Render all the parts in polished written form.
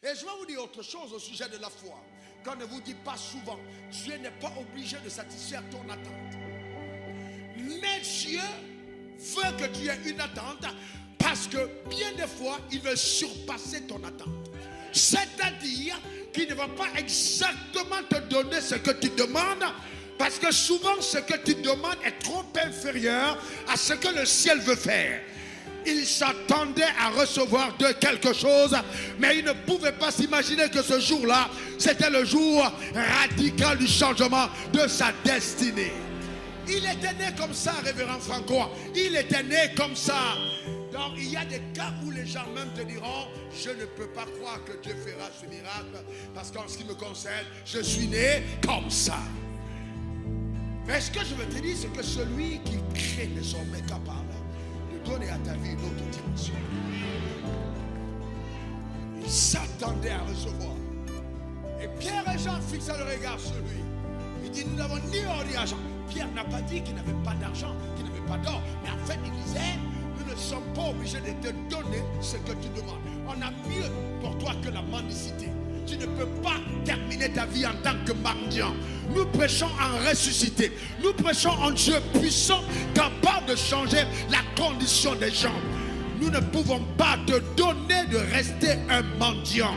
Et je vais vous dire autre chose au sujet de la foi. Qu'on ne vous dit pas souvent, Dieu n'est pas obligé de satisfaire ton attente. Mais Dieu veut que tu aies une attente parce que bien des fois, il veut surpasser ton attente. C'est-à-dire qu'il ne va pas exactement te donner ce que tu demandes parce que souvent, ce que tu demandes est trop inférieur à ce que le ciel veut faire. Il s'attendait à recevoir de quelque chose, mais il ne pouvait pas s'imaginer que ce jour-là, c'était le jour radical du changement de sa destinée. Il était né comme ça, révérend Francois. Il était né comme ça. Donc il y a des cas où les gens même te diront, je ne peux pas croire que Dieu fera ce miracle, parce qu'en ce qui me concerne, je suis né comme ça. Mais ce que je veux te dire, c'est que celui qui crée désormais capable de donner à ta vie une autre dimension. Il s'attendait à recevoir. Et Pierre et Jean fixaient le regard sur lui. Il dit, nous n'avons ni or ni argent. Pierre n'a pas dit qu'il n'avait pas d'argent, qu'il n'avait pas d'or. Mais en fait, il disait, nous ne sommes pas obligés de te donner ce que tu demandes. On a mieux pour toi que la mendicité. Tu ne peux pas terminer ta vie en tant que mendiant. Nous prêchons en ressuscité. Nous prêchons en Dieu puissant, capable de changer la condition des gens. Nous ne pouvons pas te donner de rester un mendiant.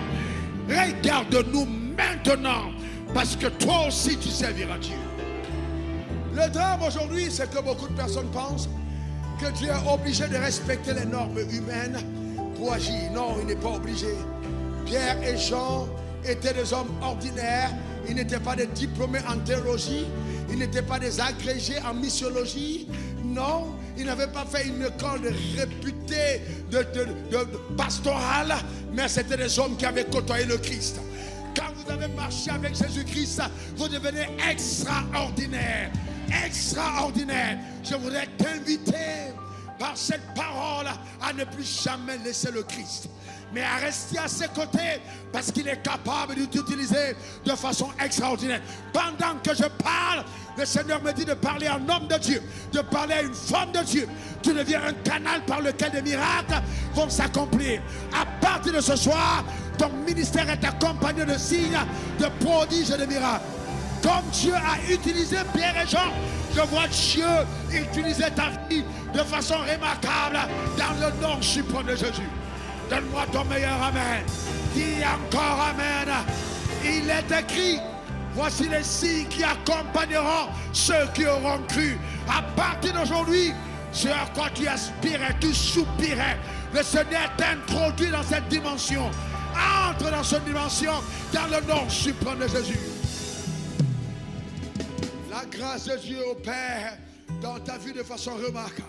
Regarde-nous maintenant, parce que toi aussi tu serviras Dieu. Le drame aujourd'hui, c'est que beaucoup de personnes pensent que Dieu est obligé de respecter les normes humaines pour agir. Non, il n'est pas obligé. Pierre et Jean étaient des hommes ordinaires. Ils n'étaient pas des diplômés en théologie. Ils n'étaient pas des agrégés en missiologie. Non, ils n'avaient pas fait une école réputée de pastorale. Mais c'était des hommes qui avaient côtoyé le Christ. Quand vous avez marché avec Jésus-Christ, vous devenez extraordinaire. Extraordinaire. Je voudrais t'inviter par cette parole à ne plus jamais laisser le Christ, mais à rester à ses côtés parce qu'il est capable de t'utiliser de façon extraordinaire. Pendant que je parle, le Seigneur me dit de parler à un homme de Dieu, de parler à une femme de Dieu. Tu deviens un canal par lequel des miracles vont s'accomplir. À partir de ce soir, ton ministère est accompagné de signes, de prodiges et de miracles. Comme Dieu a utilisé Pierre et Jean, je vois Dieu utiliser ta vie de façon remarquable dans le nom suprême de Jésus. Donne-moi ton meilleur amen. Dis encore amen. Il est écrit, voici les signes qui accompagneront ceux qui auront cru. À partir d'aujourd'hui, ce à quoi tu aspirais, tu soupirais, le Seigneur t'introduit dans cette dimension. Entre dans cette dimension dans le nom suprême de Jésus. La grâce de Dieu opère dans ta vie de façon remarquable.